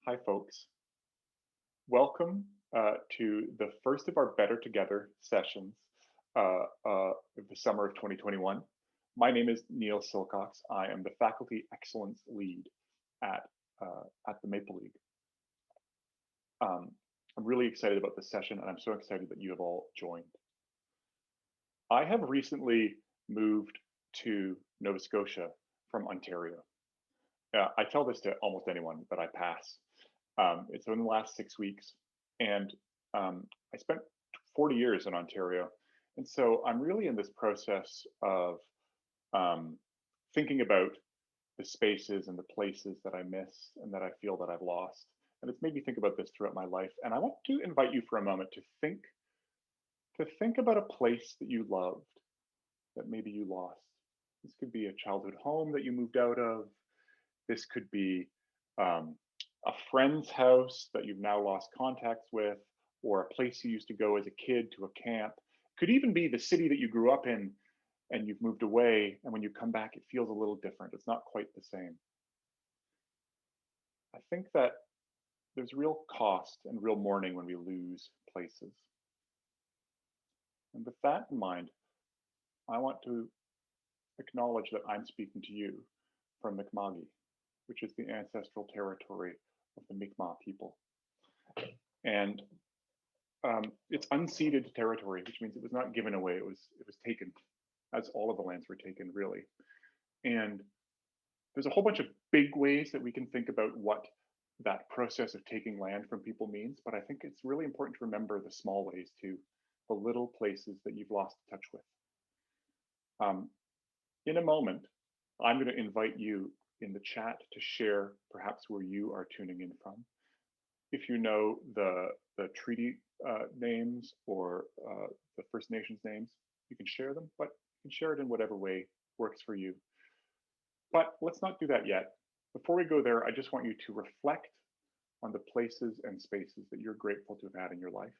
Hi, folks. Welcome to the first of our Better Together sessions of the summer of 2021. My name is Neil Silcox. I am the Faculty Excellence Lead at the Maple League. I'm really excited about this session, and I'm so excited that you have all joined. I have recently moved to Nova Scotia from Ontario. I tell this to almost anyone that I pass. It's in the last 6 weeks, and I spent 40 years in Ontario. And so I'm really in this process of thinking about the spaces and the places that I miss and that I feel that I've lost. And it's made me think about this throughout my life. And I want to invite you for a moment to think about a place that you loved that maybe you lost. This could be a childhood home that you moved out of. This could be a friend's house that you've now lost contact with, or a place you used to go as a kid to a camp. Could even be the city that you grew up in and you've moved away, and when you come back, it feels a little different. It's not quite the same. I think that there's real cost and real mourning when we lose places. And with that in mind, I want to acknowledge that I'm speaking to you from Mi'kma'ki, which is the ancestral territory of the Mi'kmaq people. And it's unceded territory, which means it was not given away, it was taken, as all of the lands were taken, really. And there's a whole bunch of big ways that we can think about what that process of taking land from people means, but I think it's really important to remember the small ways too, the little places that you've lost touch with. In a moment, I'm going to invite you in the chat to share perhaps where you are tuning in from. If you know the treaty names or the First Nations names, you can share them, but you can share it in whatever way works for you. But let's not do that yet. Before we go there, I just want you to reflect on the places and spaces that you're grateful to have had in your life,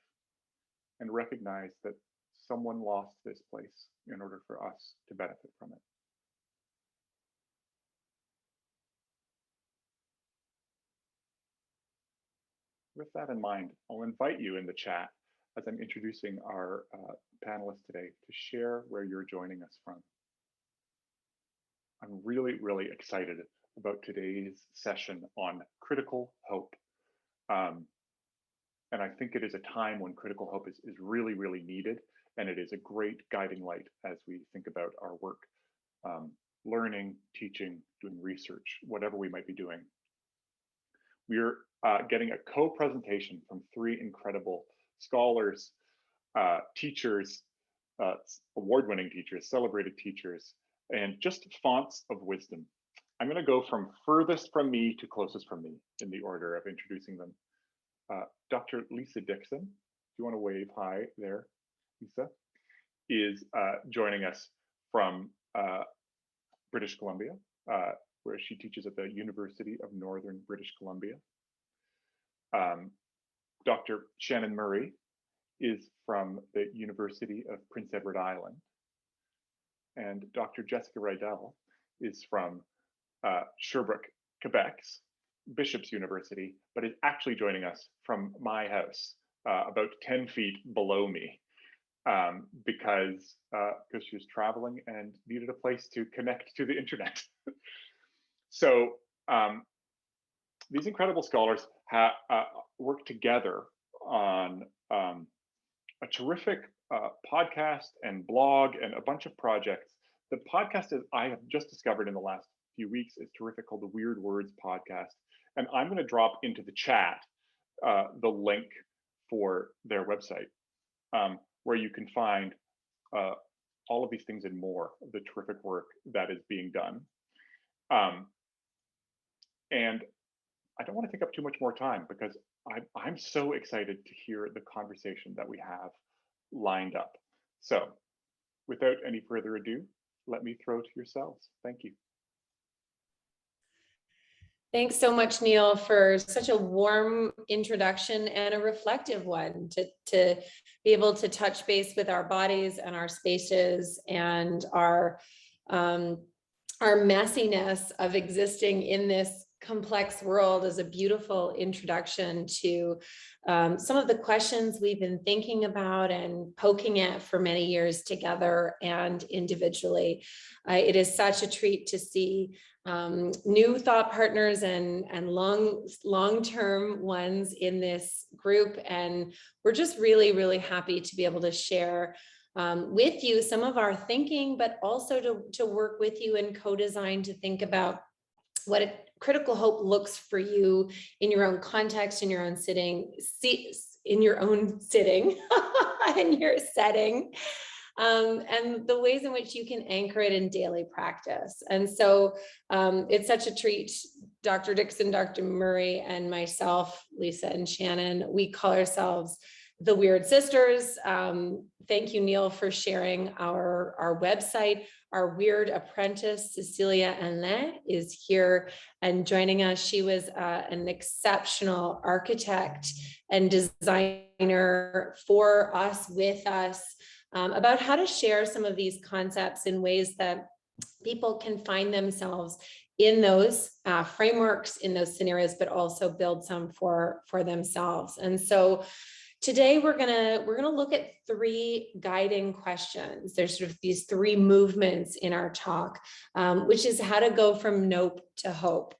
and recognize that someone lost this place in order for us to benefit from it. With that in mind, I'll invite you in the chat as I'm introducing our panelists today to share where you're joining us from. I'm really, really excited about today's session on critical hope. And I think it is a time when critical hope is really, really needed. And it is a great guiding light as we think about our work, learning, teaching, doing research, whatever we might be doing. We're getting a co-presentation from 3 incredible scholars, teachers, award-winning teachers, celebrated teachers, and just fonts of wisdom. I'm going to go from furthest from me to closest from me in the order of introducing them. Dr. Lisa Dickson, do you want to wave hi there? Lisa is joining us from British Columbia, where she teaches at the University of Northern British Columbia. Dr. Shannon Murray is from the University of Prince Edward Island. And Dr. Jessica Riddell is from Sherbrooke, Quebec's Bishop's University, but is actually joining us from my house, about 10 feet below me, because she was traveling and needed a place to connect to the internet. So these incredible scholars work together on a terrific podcast and blog and a bunch of projects. The podcast that I have just discovered in the last few weeks is terrific, called the Weird Words Podcast. And I'm going to drop into the chat the link for their website, where you can find all of these things and more of the terrific work that is being done. And I don't want to take up too much more time because I'm so excited to hear the conversation that we have lined up. So without any further ado, let me throw to yourselves. Thank you. Thanks so much, Neil, for such a warm introduction and a reflective one to be able to touch base with our bodies and our spaces and our messiness of existing in this complex world is a beautiful introduction to some of the questions we've been thinking about and poking at for many years together and individually. It is such a treat to see new thought partners and long-term ones in this group. And we're just really, really happy to be able to share with you some of our thinking, but also to work with you in co-design to think about what a critical hope looks for you in your own context, in your own setting, in your setting, and the ways in which you can anchor it in daily practice. And so it's such a treat. Dr. Dickson, Dr. Murray, and myself, Lisa and Shannon, we call ourselves the Weird Sisters. Thank you, Neil, for sharing our website. Our weird apprentice, Cecilia Anlin, is here and joining us. She was an exceptional architect and designer for us, with us, about how to share some of these concepts in ways that people can find themselves in those frameworks, in those scenarios, but also build some for themselves. And so today we're gonna look at three guiding questions. There's sort of these three movements in our talk, which is how to go from nope to hope.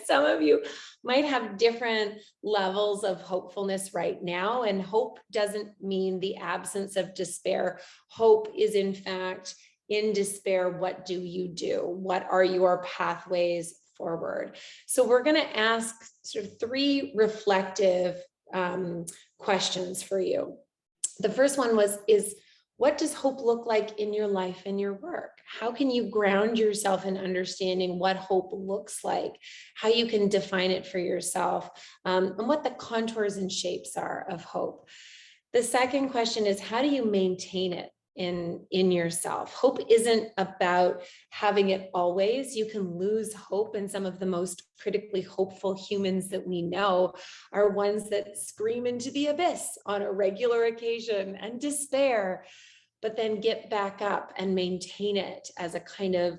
Some of you might have different levels of hopefulness right now, and hope doesn't mean the absence of despair. Hope is, in fact, in despair, what do you do? What are your pathways forward? So we're gonna ask sort of three reflective questions for you. The first one is what does hope look like in your life and your work? How can you ground yourself in understanding what hope looks like, how you can define it for yourself, and what the contours and shapes are of hope? The second question is, how do you maintain it in yourself? Hope isn't about having it always. You can lose hope, and some of the most critically hopeful humans that we know are ones that scream into the abyss on a regular occasion and despair, but then get back up and maintain it as a kind of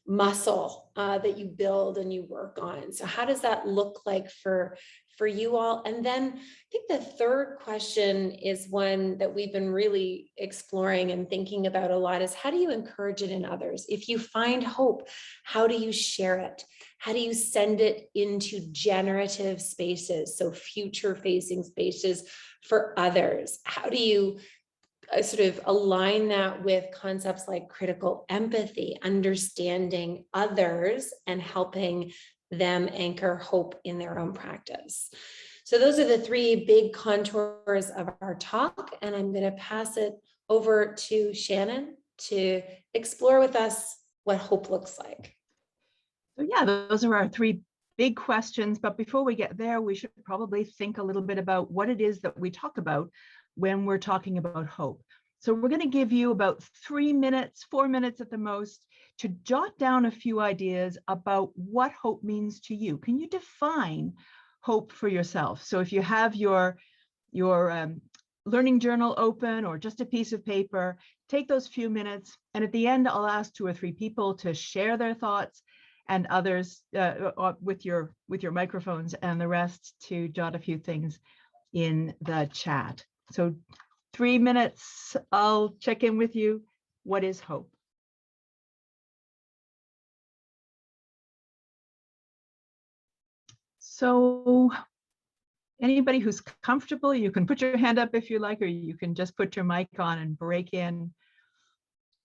muscle that you build and you work on. So how does that look like for you all? And then I think the third question is one that we've been really exploring and thinking about a lot, is how do you encourage it in others? If you find hope, how do you share it? How do you send it into generative spaces, so future facing spaces for others? How do you sort of align that with concepts like critical empathy, understanding others and helping them anchor hope in their own practice? So those are the three big contours of our talk, and I'm going to pass it over to Shannon to explore with us what hope looks like. So yeah, those are our three big questions. But before we get there, we should probably think a little bit about what it is that we talk about when we're talking about hope. So we're going to give you about 3 minutes, 4 minutes at the most, to jot down a few ideas about what hope means to you. Can you define hope for yourself? So if you have your learning journal open or just a piece of paper, take those few minutes. And at the end, I'll ask 2 or 3 people to share their thoughts, and others with your microphones, and the rest to jot a few things in the chat. So 3 minutes, I'll check in with you. What is hope? So anybody who's comfortable, you can put your hand up if you like, or you can just put your mic on and break in.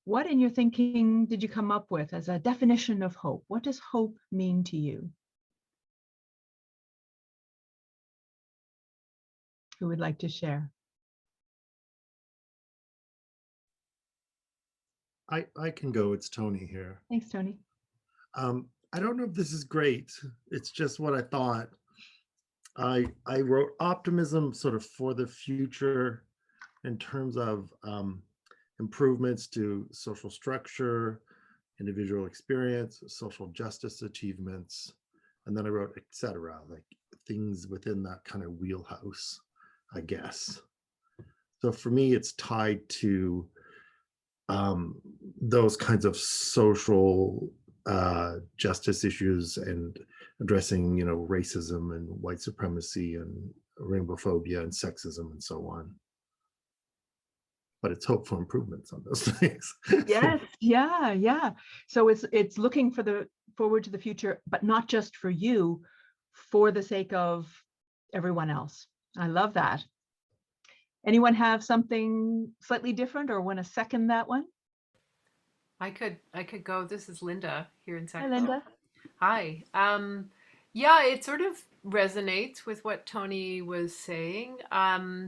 What in your thinking did you come up with as a definition of hope? What does hope mean to you? Who would like to share? I can go. It's Tony here. Thanks, Tony. I don't know if this is great. It's just what I thought. I wrote optimism sort of for the future in terms of improvements to social structure, individual experience, social justice achievements, and then I wrote etc., like things within that kind of wheelhouse, I guess. So for me, it's tied to those kinds of social justice issues and addressing, racism and white supremacy and rainbowphobia and sexism and so on. But it's hope for improvements on those things. Yes, yeah. So it's looking forward to the future, but not just for you, for the sake of everyone else. I love that. Anyone have something slightly different or want to second that one? I could go. This is Linda here in Hi, Sacramento. Linda. Hi. Yeah, it sort of resonates with what Tony was saying.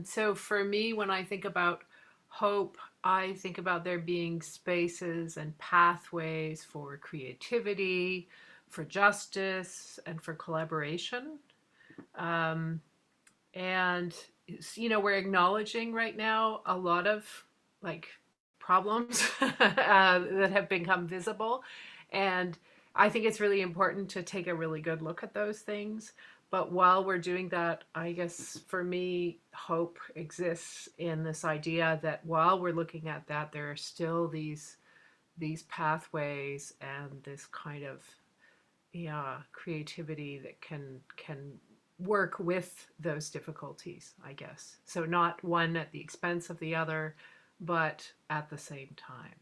So for me, when I think about hope, I think about there being spaces and pathways for creativity, for justice, and for collaboration. And we're acknowledging right now a lot of like problems that have become visible, and I think it's really important to take a really good look at those things. But while we're doing that, I guess for me, hope exists in this idea that while we're looking at that, there are still these pathways and this kind of creativity that can work with those difficulties, I guess. So not one at the expense of the other, but at the same time.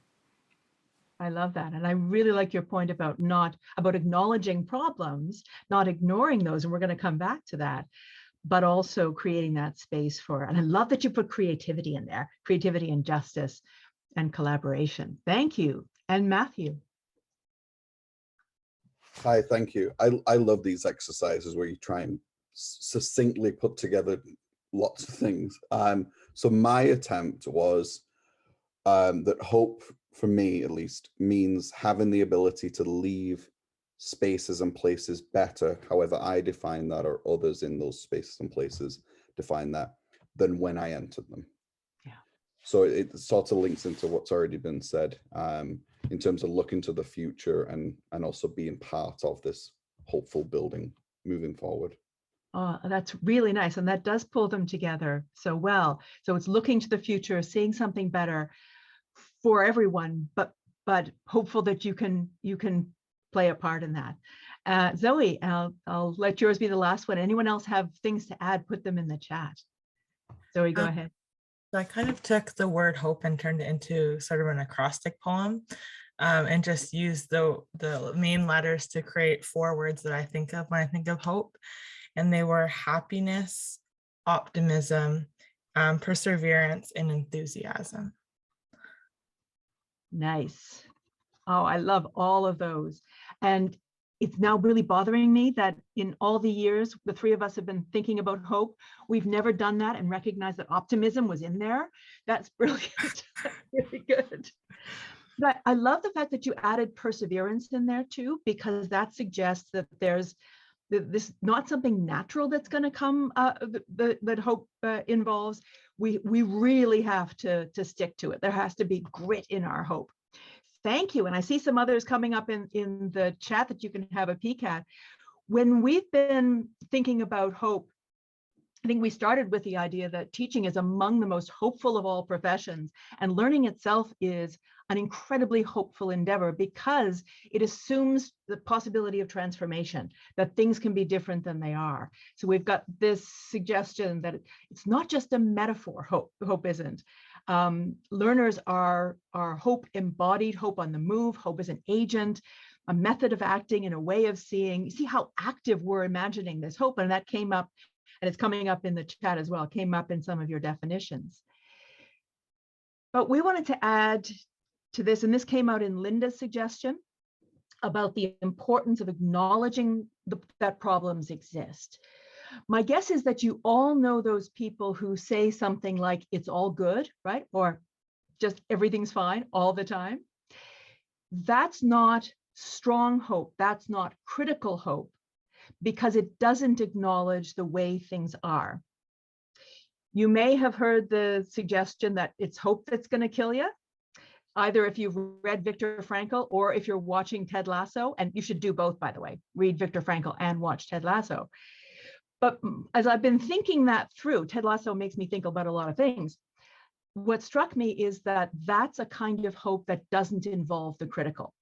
I love that. And I really like your point about acknowledging problems, not ignoring those. And we're going to come back to that, but also creating that space and I love that you put creativity in there, creativity and justice and collaboration. Thank you. And Matthew. Hi, thank you. I love these exercises where you try and succinctly put together lots of things. So my attempt was that hope, for me at least, means having the ability to leave spaces and places better, however I define that, or others in those spaces and places define that, than when I entered them. Yeah. So it sort of links into what's already been said in terms of looking to the future and also being part of this hopeful building moving forward. Oh, that's really nice. And that does pull them together so well. So it's looking to the future, seeing something better for everyone, but hopeful that you can play a part in that. Zoe, I'll let yours be the last one. Anyone else have things to add? Put them in the chat. Zoe, go ahead. So I kind of took the word hope and turned it into sort of an acrostic poem, and just used the main letters to create 4 words that I think of when I think of hope. And they were happiness, optimism, perseverance, and enthusiasm. Nice. Oh, I love all of those. And it's now really bothering me that in all the years the 3 of us have been thinking about hope, we've never done that and recognized that optimism was in there. That's brilliant. Really good. But I love the fact that you added perseverance in there too, because that suggests that there's this not something natural that's going to come that hope involves. We really have to stick to it. There has to be grit in our hope. Thank you. And I see some others coming up in the chat that you can have a peek at. When we've been thinking about hope, I think we started with the idea that teaching is among the most hopeful of all professions, and learning itself is an incredibly hopeful endeavor because it assumes the possibility of transformation, that things can be different than they are. So we've got this suggestion that it's not just a metaphor, hope isn't. Learners are hope embodied, hope on the move, hope as an agent, a method of acting and a way of seeing. You see how active we're imagining this hope, and that came up, and it's coming up in the chat as well. It came up in some of your definitions. But we wanted to add to this, and this came out in Linda's suggestion about the importance of acknowledging that problems exist. My guess is that you all know those people who say something like, it's all good, right? Or just everything's fine all the time. That's not strong hope. That's not critical hope, because it doesn't acknowledge the way things are. You may have heard the suggestion that it's hope that's going to kill you, either if you've read Viktor Frankl or if you're watching Ted Lasso, and you should do both, by the way, read Viktor Frankl and watch Ted Lasso. But as I've been thinking that through, Ted Lasso makes me think about a lot of things. What struck me is that that's a kind of hope that doesn't involve the critical.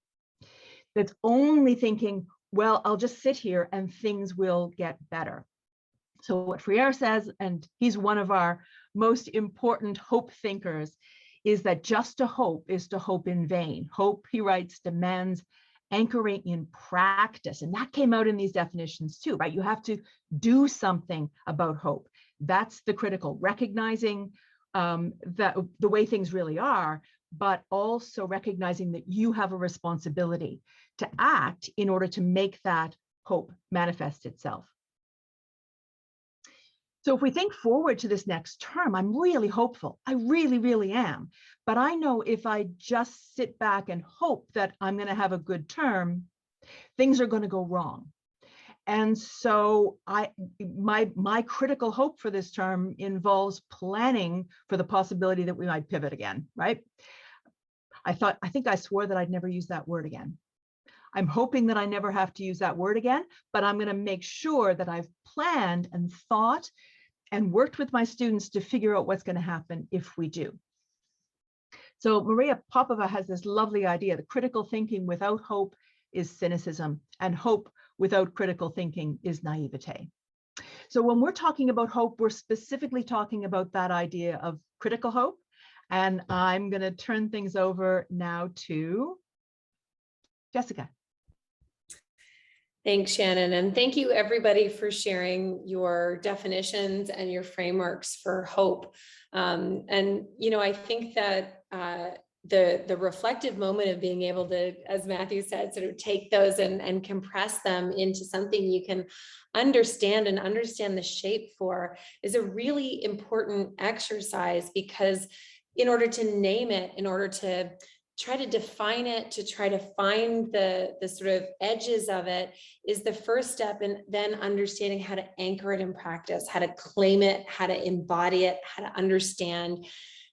that's only thinking, well, I'll just sit here and things will get better. So what Freire says, and he's one of our most important hope thinkers, is that just to hope is to hope in vain. Hope, he writes, demands anchoring in practice. And that came out in these definitions too, right? You have to do something about hope. That's the critical, recognizing that the way things really are, but also recognizing that you have a responsibility to act in order to make that hope manifest itself. So if we think forward to this next term, I'm really hopeful. I really, really am. But I know if I just sit back and hope that I'm going to have a good term, things are going to go wrong. And so my critical hope for this term involves planning for the possibility that we might pivot again, right? I think I swore that I'd never use that word again. I'm hoping that I never have to use that word again, but I'm going to make sure that I've planned and thought and worked with my students to figure out what's going to happen if we do. So Maria Popova has this lovely idea that critical thinking without hope is cynicism, and hope without critical thinking is naivete. So when we're talking about hope, we're specifically talking about that idea of critical hope. And I'm going to turn things over now to Jessica. Thanks, Shannon. And thank you everybody for sharing your definitions and your frameworks for hope. And, you know, I think that the reflective moment of being able to, as Matthew said, sort of take those and compress them into something you can understand and understand the shape for is a really important exercise, because in order to name it, in order to try to define it, to try to find the sort of edges of it is the first step in then understanding how to anchor it in practice, how to claim it, how to embody it, how to understand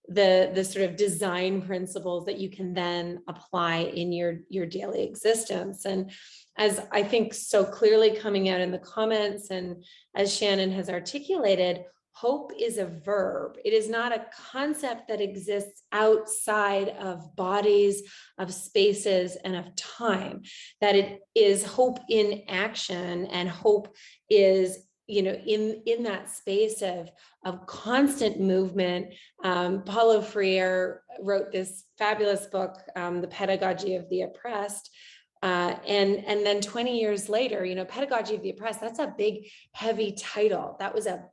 the sort of design principles that you can then apply in your daily existence. And as I think so clearly coming out in the comments, and as Shannon has articulated, hope is a verb. It is not a concept that exists outside of bodies, of spaces, and of time. That it is hope in action, and hope is, you know, in that space of constant movement. Paulo Freire wrote this fabulous book, The Pedagogy of the Oppressed. And then 20 years later, you know, Pedagogy of the Oppressed, that's a big, heavy title. That was a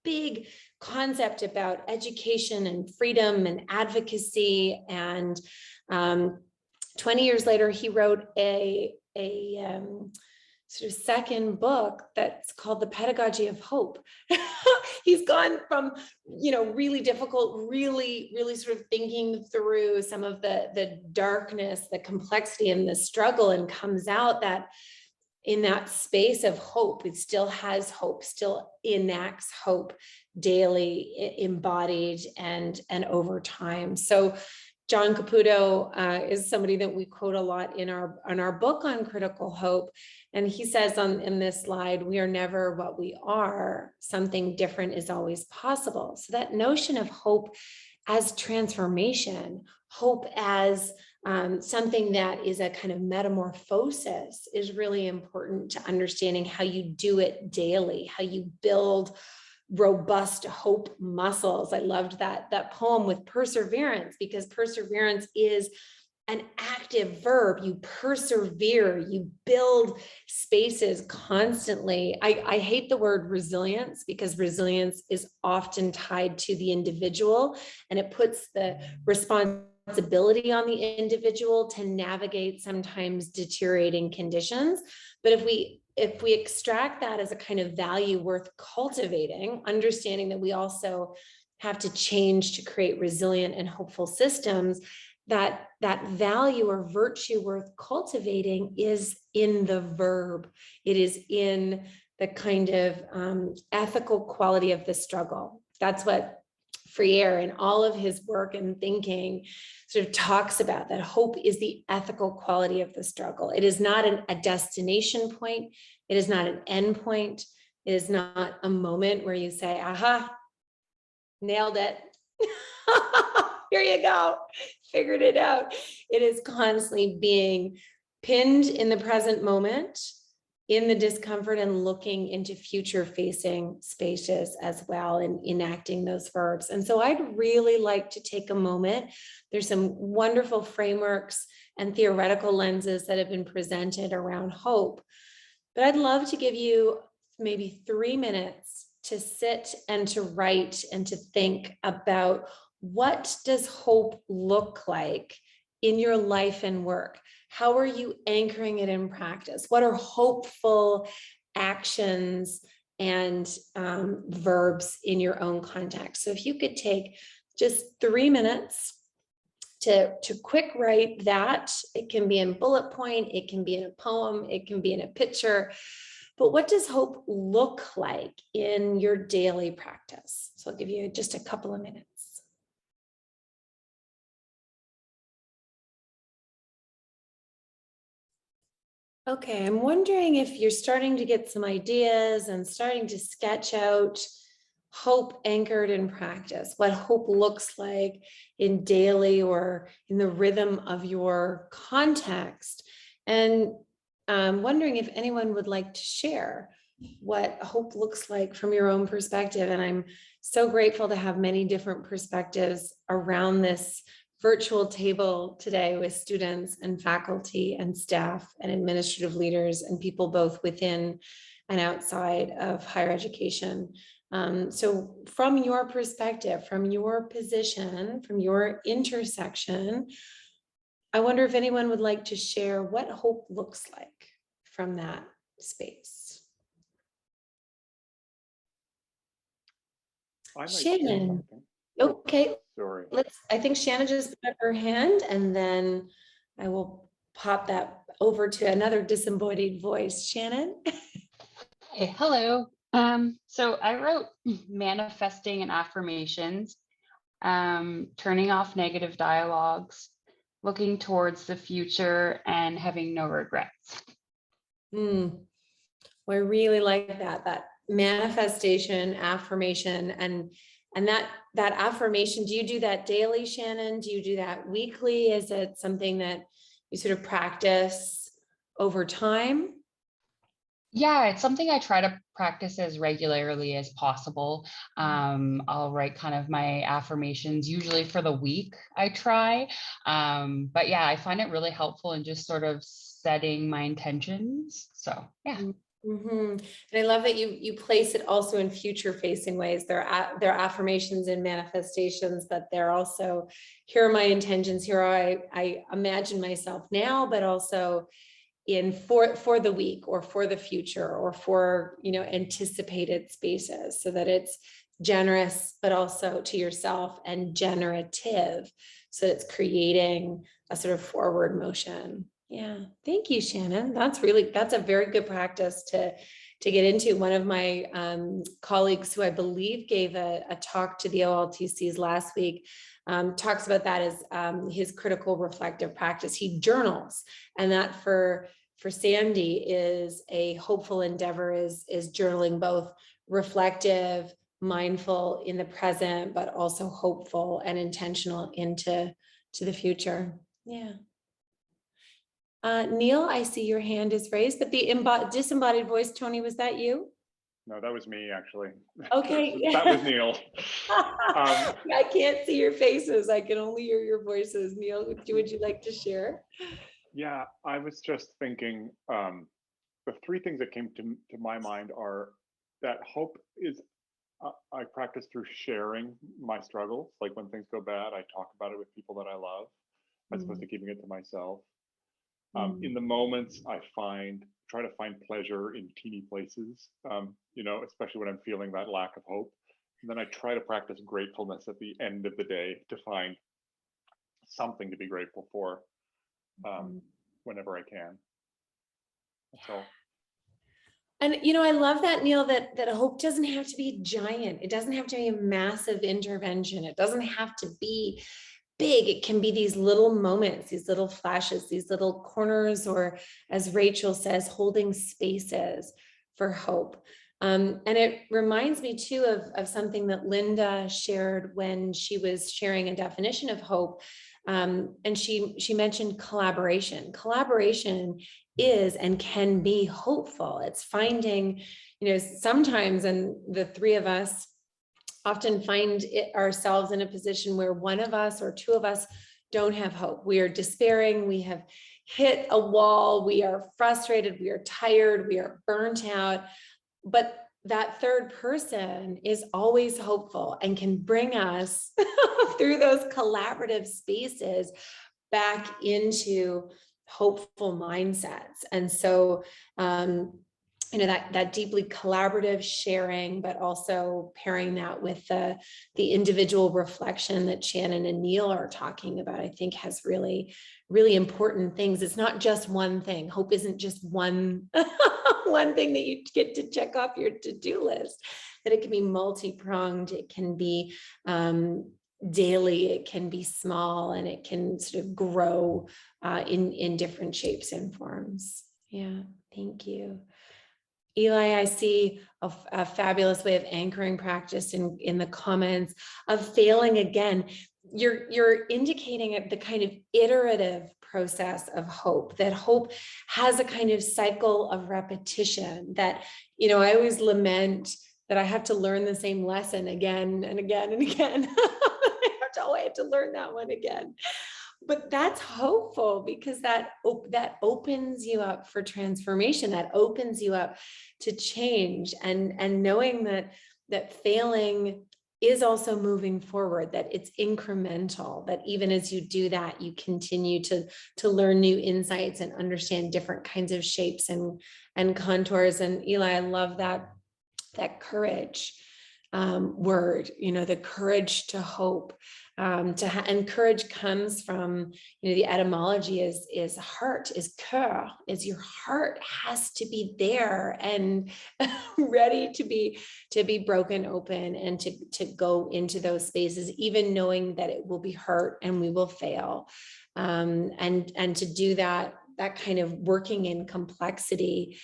big concept about education and freedom and advocacy. And 20 years later, he wrote a sort of second book that's called The Pedagogy of Hope. He's gone from, you know, really difficult, really sort of thinking through some of the darkness, the complexity and the struggle, and comes out that in that space of hope, it still has hope, still enacts hope daily, embodied and over time. So John Caputo is somebody that we quote a lot in our book on critical hope. And he says in this slide, we are never what we are. Something different is always possible. So that notion of hope as transformation, hope as something that is a kind of metamorphosis is really important to understanding how you do it daily, how you build robust hope muscles. I loved that poem with perseverance, because perseverance is an active verb. You persevere, you build spaces constantly. I hate the word resilience, because resilience is often tied to the individual, and it puts the responsibility on the individual to navigate sometimes deteriorating conditions. But if we extract that as a kind of value worth cultivating, understanding that we also have to change to create resilient and hopeful systems, that value or virtue worth cultivating is in the verb. It is in the kind of ethical quality of the struggle. That's what Freire in all of his work and thinking sort of talks about, that hope is the ethical quality of the struggle. It is not a destination point. It is not an end point. It is not a moment where you say, aha, nailed it. Here you go, figured it out. It is constantly being pinned in the present moment, in the discomfort, and looking into future facing spaces as well, and enacting those verbs. And so I'd really like to take a moment. There's some wonderful frameworks and theoretical lenses that have been presented around hope, but I'd love to give you maybe 3 minutes to sit and to write and to think about, what does hope look like in your life and work? How are you anchoring it in practice? What are hopeful actions and verbs in your own context? So if you could take just 3 minutes to quick write that. It can be in bullet point, it can be in a poem, it can be in a picture. But what does hope look like in your daily practice? So I'll give you just a couple of minutes. Okay, I'm wondering if you're starting to get some ideas and starting to sketch out hope anchored in practice, what hope looks like in daily or in the rhythm of your context. And I'm wondering if anyone would like to share what hope looks like from your own perspective. And I'm so grateful to have many different perspectives around this virtual table today with students and faculty and staff and administrative leaders and people both within and outside of higher education. So from your perspective, from your position, from your intersection, I wonder if anyone would like to share what hope looks like from that space. Shannon. Okay, sorry. I think Shannon just put up her hand, and then I will pop that over to another disembodied voice. Shannon. Hey, hello. So I wrote manifesting and affirmations, turning off negative dialogues, looking towards the future, and having no regrets. Well, I really like that manifestation, affirmation, and that affirmation. Do you do that daily, Shannon? Do you do that weekly? Is it something that you sort of practice over time? Yeah, it's something I try to practice as regularly as possible. I'll write kind of my affirmations usually for the week, I try. But yeah, I find it really helpful in just sort of setting my intentions. So yeah. And I love that you place it also in future facing ways. They're affirmations and manifestations, but they're also, here are my intentions, here I imagine myself now, but also in for the week or for the future or for, anticipated spaces, so that it's generous, but also to yourself, and generative, so it's creating a sort of forward motion. Yeah, thank you, Shannon. That's a very good practice to get into. One of my colleagues, who I believe gave a talk to the OLTCs last week, talks about that as his critical reflective practice. He journals, and that for Sandy is a hopeful endeavor, is journaling, both reflective, mindful in the present, but also hopeful and intentional into the future. Yeah. Neil, I see your hand is raised, but the disembodied voice, Tony, was that you? No, that was me, actually. Okay. That was Neil. I can't see your faces. I can only hear your voices. Neil, would you like to share? Yeah, I was just thinking, the three things that came to my mind are that hope is, I practice through sharing my struggles. Like when things go bad, I talk about it with people that I love, as opposed to keeping it to myself. In the moments, I try to find pleasure in teeny places, especially when I'm feeling that lack of hope. And then I try to practice gratefulness at the end of the day to find something to be grateful for, whenever I can. That's all. And, I love that, Neil, that hope doesn't have to be giant. It doesn't have to be a massive intervention. It doesn't have to be big. It can be these little moments, these little flashes, these little corners, or, as Rachel says, holding spaces for hope. And it reminds me too of something that Linda shared when she was sharing a definition of hope. And she mentioned collaboration. Collaboration is and can be hopeful. It's finding, sometimes, and the three of us often find ourselves in a position where one of us or two of us don't have hope. We are despairing. We have hit a wall. We are frustrated. We are tired. We are burnt out. But that third person is always hopeful and can bring us through those collaborative spaces back into hopeful mindsets. And so, that deeply collaborative sharing, but also pairing that with the individual reflection that Shannon and Neil are talking about, I think has really, really important things. It's not just one thing. Hope isn't just one, one thing that you get to check off your to-do list, that it can be multi-pronged. It can be daily, it can be small, and it can sort of grow in different shapes and forms. Yeah, thank you. Eli, I see a fabulous way of anchoring practice in the comments of failing again. You're indicating the kind of iterative process of hope, that hope has a kind of cycle of repetition that, I always lament that I have to learn the same lesson again and again and again. I have to learn that one again. But that's hopeful, because that opens you up for transformation, that opens you up to change, and knowing that failing is also moving forward, that it's incremental, that even as you do that, you continue to learn new insights and understand different kinds of shapes and contours. And Eli, I love that courage word, the courage to hope. And courage comes from, the etymology is heart, is cœur, is your heart has to be there and ready to be broken open and to go into those spaces, even knowing that it will be hurt and we will fail. And to do that kind of working in complexity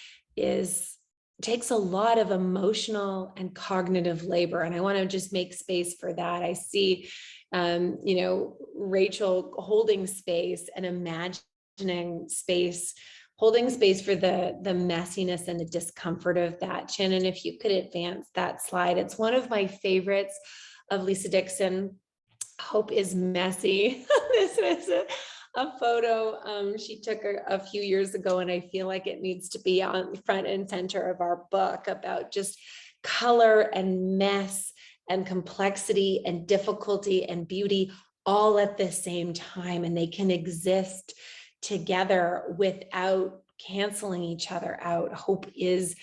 takes a lot of emotional and cognitive labor. And I want to just make space for that. I see, Rachel holding space and imagining space, holding space for the messiness and the discomfort of that. Shannon, if you could advance that slide. It's one of my favorites of Lisa Dickson. Hope is messy. This is a photo she took a few years ago, and I feel like it needs to be on front and center of our book, about just color and mess and complexity and difficulty and beauty all at the same time, and they can exist together without canceling each other out. Hope is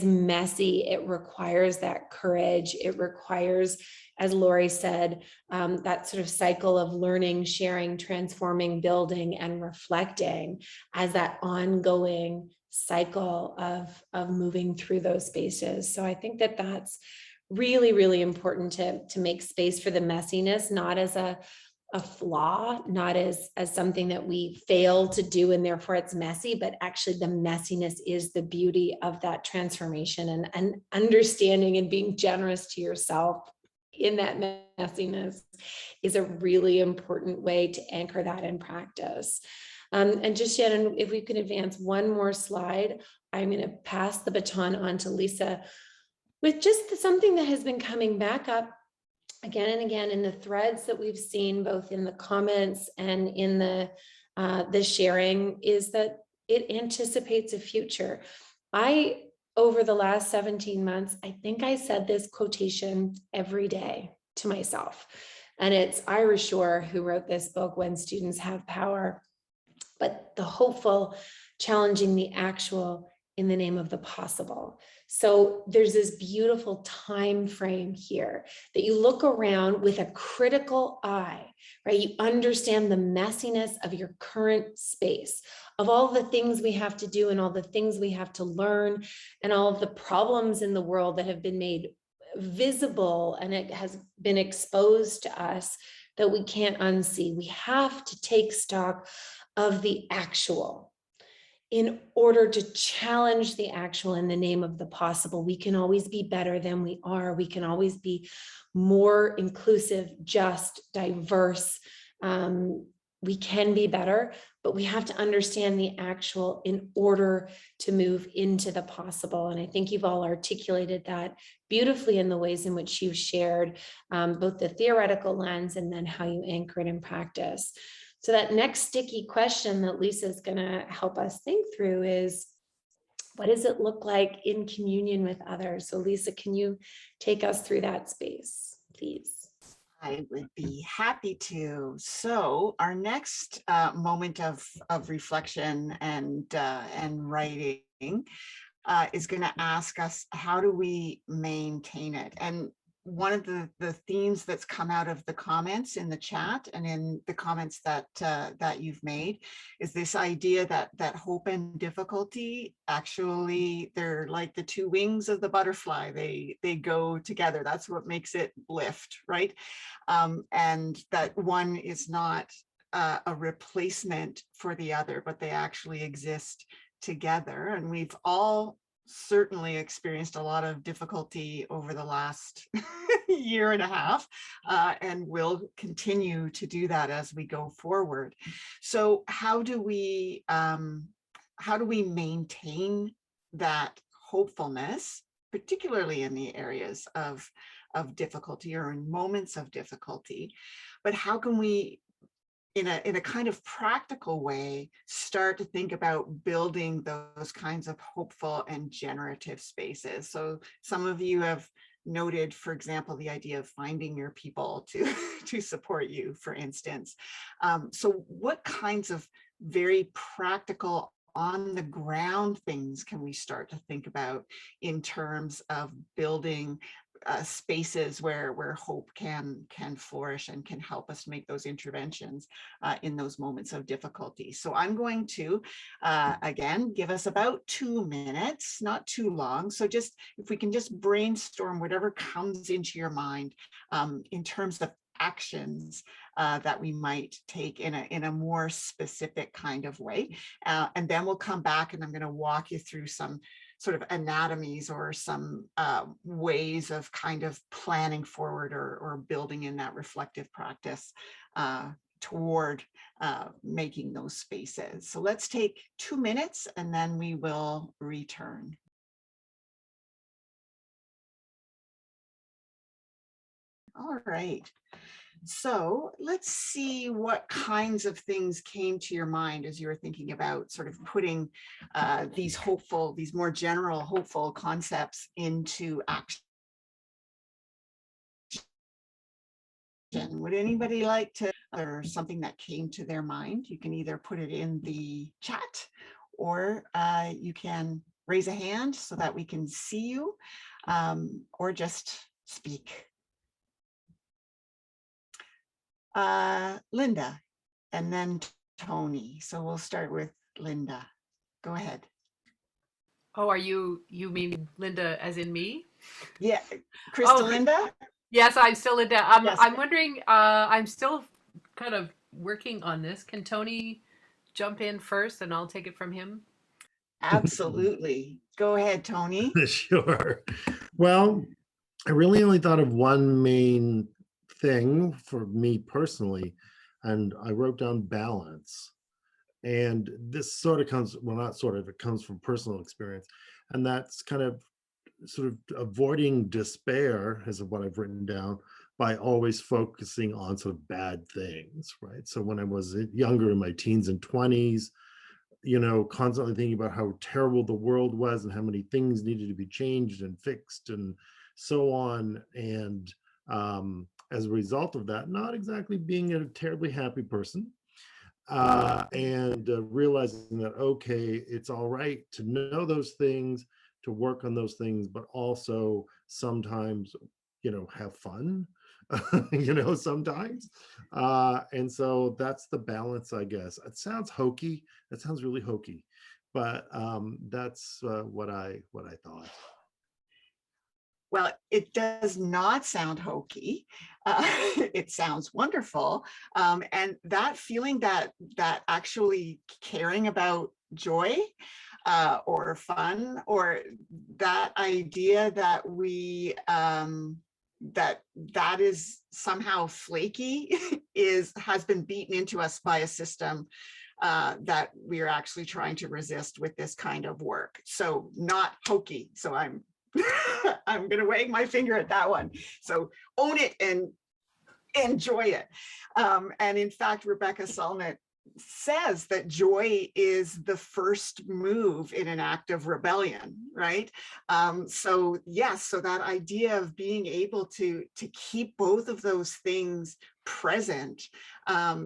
messy. It requires that courage. It requires, as Lori said, that sort of cycle of learning, sharing, transforming, building, and reflecting as that ongoing cycle of moving through those spaces. So I think that's really, really important to make space for the messiness, not as a flaw, not as something that we fail to do and therefore it's messy, but actually the messiness is the beauty of that transformation, and understanding and being generous to yourself in that messiness is a really important way to anchor that in practice. And just Shannon, if we can advance one more slide, I'm going to pass the baton on to Lisa with just something that has been coming back up again and again in the threads that we've seen, both in the comments and in the sharing, is that it anticipates a future. Over the last 17 months, I think I said this quotation every day to myself. And it's Ira Shore who wrote this book, When Students Have Power. But the hopeful, challenging the actual in the name of the possible. So there's this beautiful time frame here that you look around with a critical eye, right? You understand the messiness of your current space, of all the things we have to do and all the things we have to learn and all of the problems in the world that have been made visible and it has been exposed to us that we can't unsee. We have to take stock of the actual. In order to challenge the actual in the name of the possible. We can always be better than we are. We can always be more inclusive, just, diverse, We can be better, but we have to understand the actual in order to move into the possible. And I think you've all articulated that beautifully in the ways in which you've shared both the theoretical lens and then how you anchor it in practice. So that next sticky question that Lisa's going to help us think through is, what does it look like in communion with others? So Lisa, can you take us through that space, please? I would be happy to. So our next moment of reflection and writing is going to ask us, how do we maintain it? And one of the themes that's come out of the comments in the chat and in the comments that that you've made is this idea that hope and difficulty, actually, they're like the two wings of the butterfly. They go together. That's what makes it lift, right? And that one is not a replacement for the other, but they actually exist together. And we've all certainly experienced a lot of difficulty over the last year and a half, and will continue to do that as we go forward. So how do we maintain that hopefulness, particularly in the areas of difficulty or in moments of difficulty? But how can we, in a kind of practical way, start to think about building those kinds of hopeful and generative spaces? So some of you have noted, for example, the idea of finding your people to support you, for instance. So what kinds of very practical, on the ground things can we start to think about in terms of building spaces where hope can flourish and can help us make those interventions in those moments of difficulty? So I'm going to, again, give us about 2 minutes, not too long. So just, if we can just brainstorm whatever comes into your mind in terms of actions that we might take in a more specific kind of way. And then we'll come back and I'm going to walk you through some sort of anatomies or some ways of kind of planning forward or building in that reflective practice toward making those spaces. So let's take 2 minutes and then we will return. All right. So let's see what kinds of things came to your mind as you were thinking about sort of putting these more general hopeful concepts into action. Would anybody like to, or something that came to their mind? You can either put it in the chat or you can raise a hand so that we can see you, or just speak. Linda, and then Tony. So we'll start with Linda. Go ahead. Oh, you mean Linda as in me? Yeah, Krista. Oh, Linda? Yes, I'm still Linda. Yes. I'm wondering, I'm still kind of working on this. Can Tony jump in first and I'll take it from him? Absolutely. Go ahead, Tony. Sure. Well, I really only thought of one main thing for me personally, and I wrote down balance. And this sort of comes, well, not sort of, it comes from personal experience. And that's kind of sort of avoiding despair, is what I've written down, by always focusing on sort of bad things, right? So when I was younger, in my teens and 20s, you know, constantly thinking about how terrible the world was and how many things needed to be changed and fixed and so on. And as a result of that, not exactly being a terribly happy person, and realizing that, okay, it's all right to know those things, to work on those things, but also sometimes, you know, have fun, you know, sometimes. And so that's the balance, I guess. It sounds hokey. That sounds really hokey, but that's what I thought. Well, it does not sound hokey. It sounds wonderful. And that feeling that actually caring about joy or fun, or that idea that we that is somehow flaky has been beaten into us by a system that we are actually trying to resist with this kind of work. So not hokey. So I'm I'm going to wag my finger at that one. So own it and enjoy it. And in fact, Rebecca Solnit says that joy is the first move in an act of rebellion, right? So yes, so that idea of being able to keep both of those things present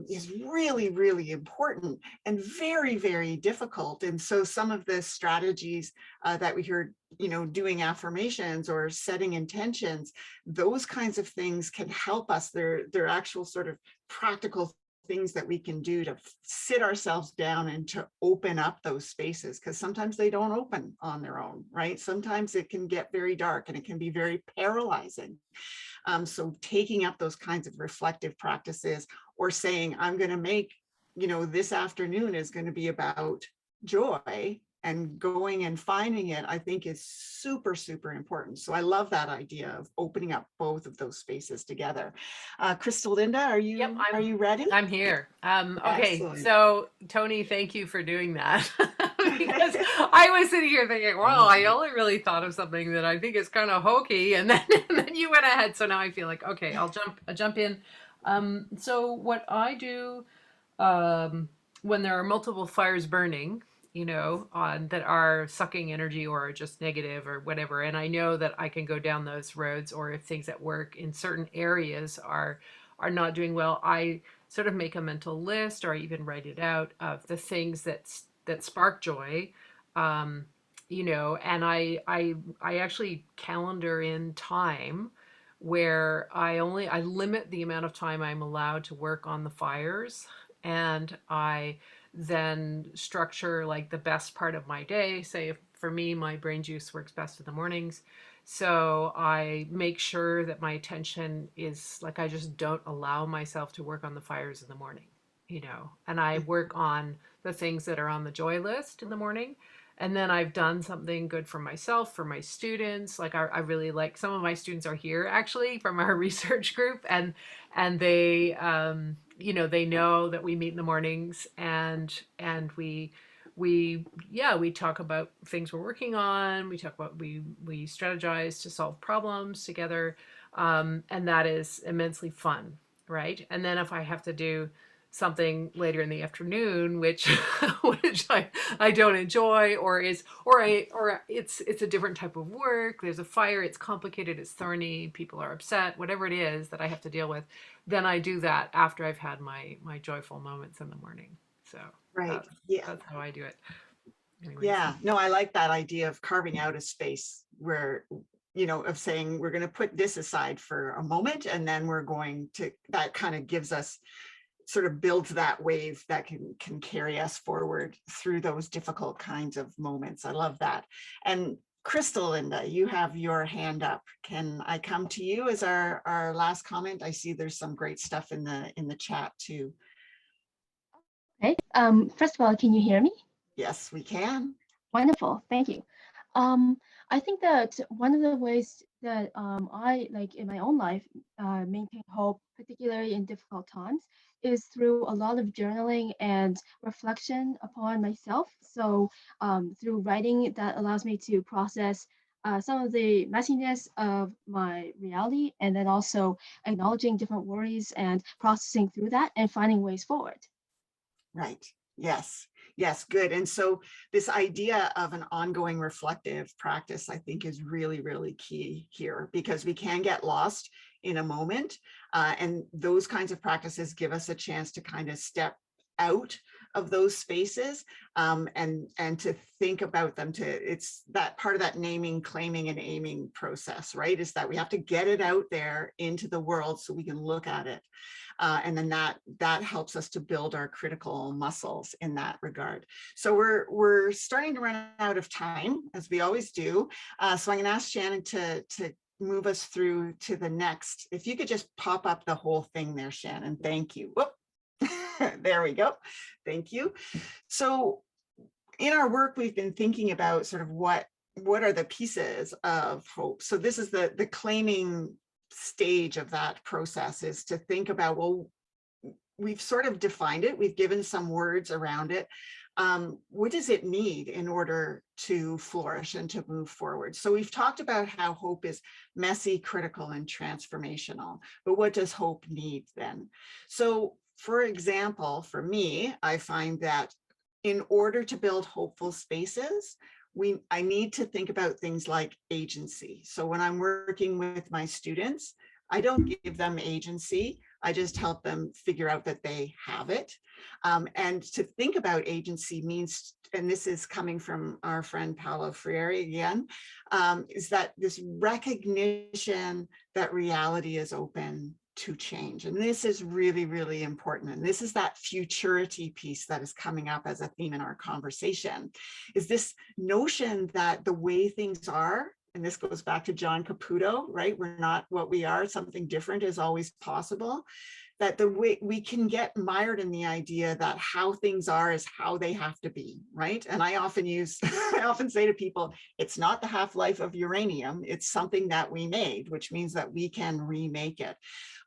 is really, really important and very, very difficult. And so some of the strategies that we heard, doing affirmations or setting intentions, those kinds of things can help us. They're actual sort of practical things that we can do to sit ourselves down and to open up those spaces, because sometimes they don't open on their own, right? Sometimes it can get very dark and it can be very paralyzing. So taking up those kinds of reflective practices, or saying, I'm going to make, this afternoon is going to be about joy, and going and finding it, I think is super, super important. So I love that idea of opening up both of those spaces together. Crystal, Linda, are you ready? I'm here. Okay, Excellent. so Tony, thank you for doing that. Because I was sitting here thinking, well, I only really thought of something that I think is kind of hokey, and then you went ahead. So now I feel like, okay, I'll jump in. So what I do when there are multiple fires burning, that are sucking energy or are just negative or whatever, and I know that I can go down those roads, or if things at work in certain areas are not doing well, I sort of make a mental list, or I even write it out, of the things that spark joy, and I actually calendar in time where I limit the amount of time I'm allowed to work on the fires, and I then structure like the best part of my day. Say, for me, my brain juice works best in the mornings. So I make sure that my attention is like, I just don't allow myself to work on the fires in the morning, and I work on the things that are on the joy list in the morning. And then I've done something good for myself, for my students. Like I really like, some of my students are here actually from our research group, and they, they know that we meet in the mornings, and we talk about things we're working on. We talk about, we strategize to solve problems together. And that is immensely fun. Right. And then if I have to do something later in the afternoon, which I don't enjoy, or it's a different type of work, there's a fire, it's complicated, it's thorny, people are upset, whatever it is that I have to deal with, then I do that after I've had my joyful moments in the morning. So right, that's how I do it. Anyways. Yeah, no, I like that idea of carving out a space where, of saying, we're going to put this aside for a moment, and then we're going to, that kind of gives us, sort of builds that wave that can carry us forward through those difficult kinds of moments. I love that. And Crystal, Linda, you have your hand up. Can I come to you as our last comment? I see there's some great stuff in the chat too. Okay. First of all, can you hear me? Yes, we can. Wonderful. Thank you. I think that one of the ways that I, like in my own life, maintain hope, particularly in difficult times, is through a lot of journaling and reflection upon myself. So through writing, that allows me to process some of the messiness of my reality, and then also acknowledging different worries and processing through that and finding ways forward. Right. Yes. Yes. Good. And so this idea of an ongoing reflective practice, I think, is really, really key here, because we can get lost in a moment. And those kinds of practices give us a chance to kind of step out of those spaces and to think about them. It's that part of that naming, claiming, and aiming process, right? Is that we have to get it out there into the world so we can look at it. And then that helps us to build our critical muscles in that regard. So we're starting to run out of time, as we always do. So I'm going to ask Shannon to move us through to the next. If you could just pop up the whole thing there, Shannon. Thank you. Whoop. There we go. Thank you. So in our work, we've been thinking about sort of what are the pieces of hope. So this is the claiming stage of that process is to think about, well, we've sort of defined it, we've given some words around it. What does it need in order to flourish and to move forward? So we've talked about how hope is messy, critical, and transformational, but what does hope need then? So for example, for me, I find that in order to build hopeful spaces, I need to think about things like agency. So when I'm working with my students, I don't give them agency. I just help them figure out that they have it. And to think about agency means, and this is coming from our friend Paulo Freire again, is that this recognition that reality is open to change. And this is really, really important. And this is that futurity piece that is coming up as a theme in our conversation, is this notion that the way things are, and this goes back to John Caputo, right? We're not what we are, something different is always possible. That the way we can get mired in the idea that how things are is how they have to be, right? And I often say to people, it's not the half-life of uranium, it's something that we made, which means that we can remake it.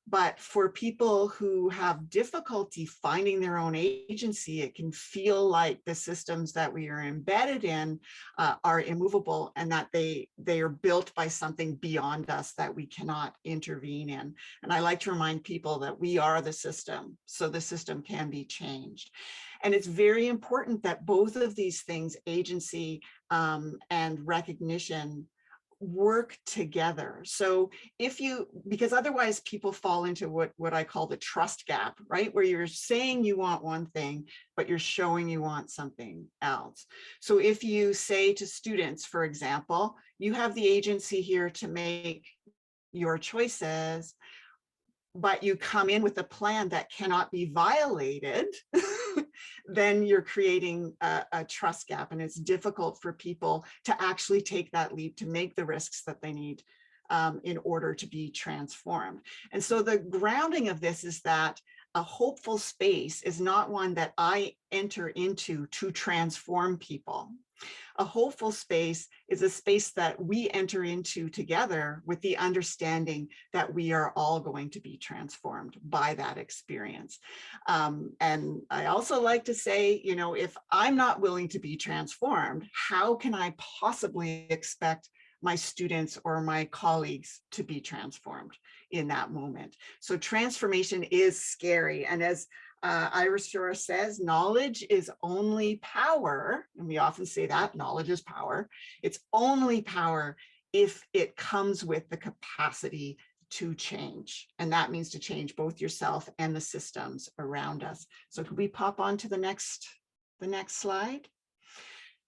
But for people who have difficulty finding their own agency, it can feel like the systems that we are embedded in are immovable, and that they are built by something beyond us that we cannot intervene in. And I like to remind people that we are the system, so the system can be changed. And it's very important that both of these things, agency and recognition, work together. So because otherwise people fall into what I call the trust gap, right? Where you're saying you want one thing, but you're showing you want something else. So if you say to students, for example, you have the agency here to make your choices, but you come in with a plan that cannot be violated, then you're creating a trust gap, and it's difficult for people to actually take that leap to make the risks that they need in order to be transformed. And so the grounding of this is that a hopeful space is not one that I enter into to transform people. A hopeful space is a space that we enter into together with the understanding that we are all going to be transformed by that experience. And I also like to say, if I'm not willing to be transformed, how can I possibly expect my students or my colleagues to be transformed in that moment? So transformation is scary. And as Iris Shore says, knowledge is only power, and we often say that knowledge is power. It's only power if it comes with the capacity to change, and that means to change both yourself and the systems around us. So could we pop on to the next slide?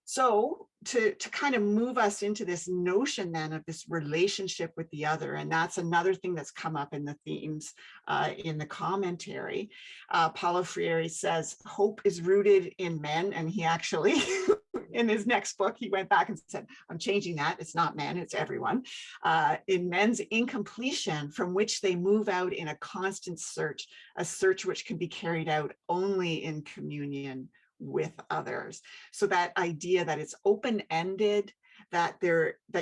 So to kind of move us into this notion then of this relationship with the other, and that's another thing that's come up in the themes in the commentary. Paulo Freire says hope is rooted in men, and he actually in his next book he went back and said, I'm changing that, it's not men, it's everyone. In men's incompletion, from which they move out in a constant search, a search which can be carried out only in communion with others. So that idea that it's open-ended, that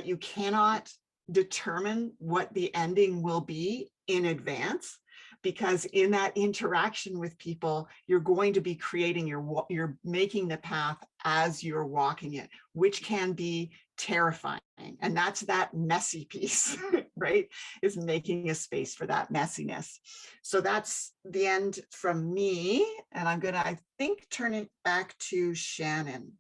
you cannot determine what the ending will be in advance, because in that interaction with people, you're going to be creating you're making the path as you're walking it, which can be terrifying. And that's that messy piece, right? Is making a space for that messiness. So that's the end from me. And I'm gonna, I think, turn it back to Shannon.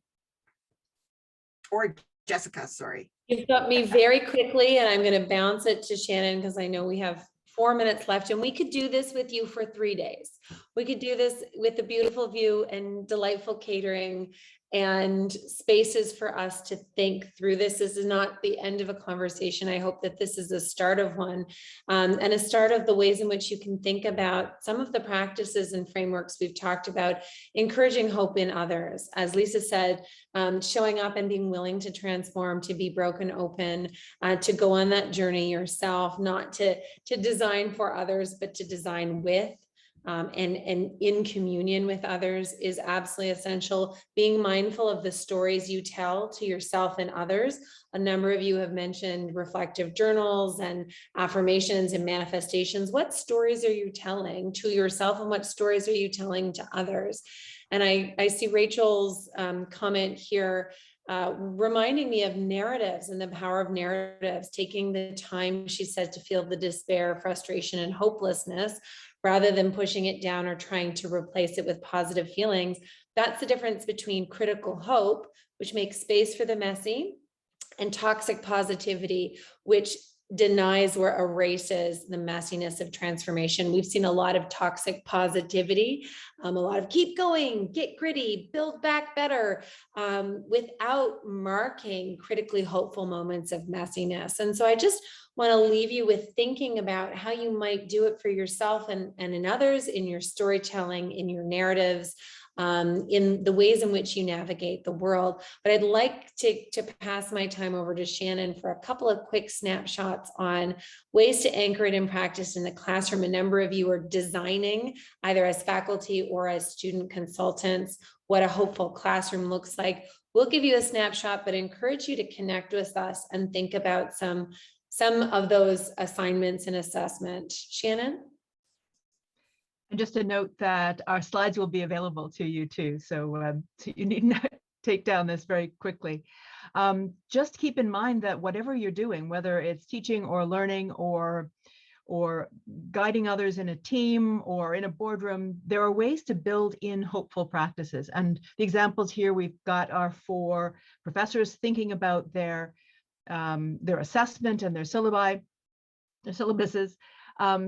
Or Jessica, sorry. You've got me very quickly, and I'm gonna bounce it to Shannon because I know we have 4 minutes left, and we could do this with you for 3 days. We could do this with a beautiful view and delightful catering and spaces for us to think through this. This is not the end of a conversation. I hope that this is a start of one, and a start of the ways in which you can think about some of the practices and frameworks we've talked about, encouraging hope in others. As Lisa said, showing up and being willing to transform, to be broken open, to go on that journey yourself, not to design for others, but to design with and in communion with others is absolutely essential. Being mindful of the stories you tell to yourself and others. A number of you have mentioned reflective journals and affirmations and manifestations. What stories are you telling to yourself, and what stories are you telling to others? And I see Rachel's comment here reminding me of narratives and the power of narratives, taking the time, she said, to feel the despair, frustration, and hopelessness, rather than pushing it down or trying to replace it with positive feelings. That's the difference between critical hope, which makes space for the messy, and toxic positivity, which denies or erases the messiness of transformation. We've seen a lot of toxic positivity, a lot of keep going, get gritty, build back better, without marking critically hopeful moments of messiness. And so I just want to leave you with thinking about how you might do it for yourself and in others, in your storytelling, in your narratives, in the ways in which you navigate the world. But I'd like to pass my time over to Shannon for a couple of quick snapshots on ways to anchor it in practice in the classroom. A number of you are designing, either as faculty or as student consultants, what a hopeful classroom looks like. We'll give you a snapshot, but encourage you to connect with us and think about some of those assignments and assessment. Shannon? And just a note that our slides will be available to you too. So you need not take down this very quickly. Just keep in mind that whatever you're doing, whether it's teaching or learning or guiding others in a team or in a boardroom, there are ways to build in hopeful practices. And the examples here we've got are for professors thinking about their assessment and their syllabi, their syllabuses.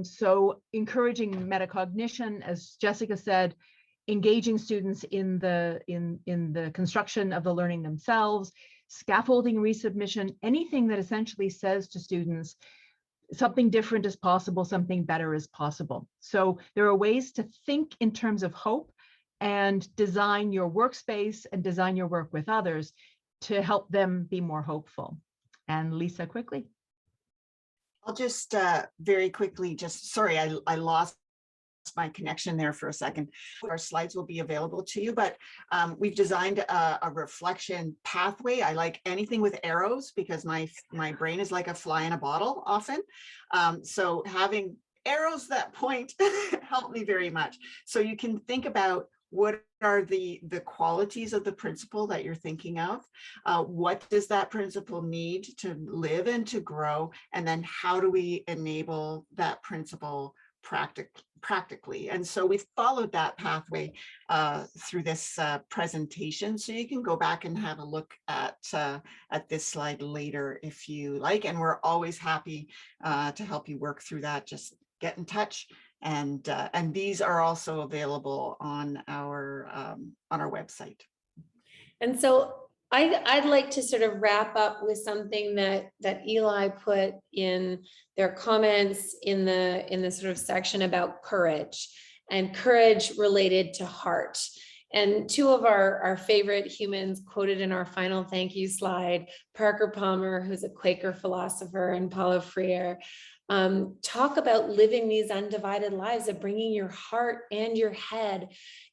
So encouraging metacognition, as Jessica said, engaging students in the construction of the learning themselves, scaffolding resubmission, anything that essentially says to students, something different is possible, something better is possible. So there are ways to think in terms of hope and design your workspace and design your work with others to help them be more hopeful. And Lisa, quickly. I'll just very quickly, sorry, I lost my connection there for a second. Our slides will be available to you, but we've designed a reflection pathway. I like anything with arrows because my brain is like a fly in a bottle often. So having arrows that point help me very much. So you can think about what are the qualities of the principle that you're thinking of? What does that principle need to live and to grow? And then how do we enable that principle practically? And so we've followed that pathway through this presentation. So you can go back and have a look at this slide later if you like. And we're always happy to help you work through that. Just get in touch. And these are also available on our website. And so I'd like to sort of wrap up with something that Eli put in their comments in the sort of section about courage, and courage related to heart. And two of our favorite humans quoted in our final thank you slide, Parker Palmer, who's a Quaker philosopher, and Paulo Freire, talk about living these undivided lives of bringing your heart and your head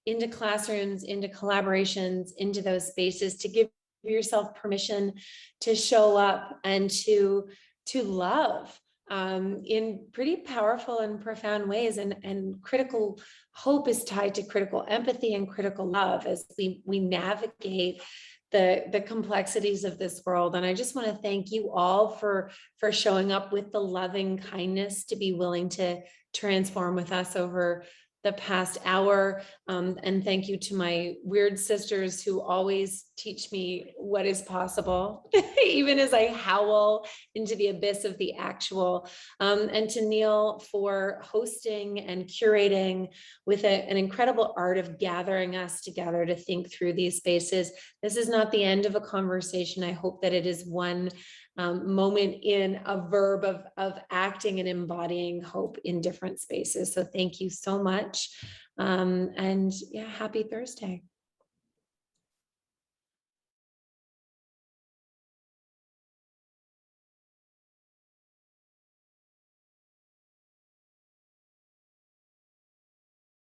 into classrooms, into collaborations, into those spaces, to give yourself permission to show up and to love in pretty powerful and profound ways. And critical hope is tied to critical empathy and critical love as we navigate the complexities of this world. And I just want to thank you all for showing up with the loving kindness to be willing to transform with us over the past hour. And thank you to my weird sisters who always teach me what is possible, even as I howl into the abyss of the actual. And to Neil for hosting and curating with an incredible art of gathering us together to think through these spaces. This is not the end of a conversation. I hope that it is one moment in a verb of acting and embodying hope in different spaces. So thank you so much. And yeah, happy Thursday.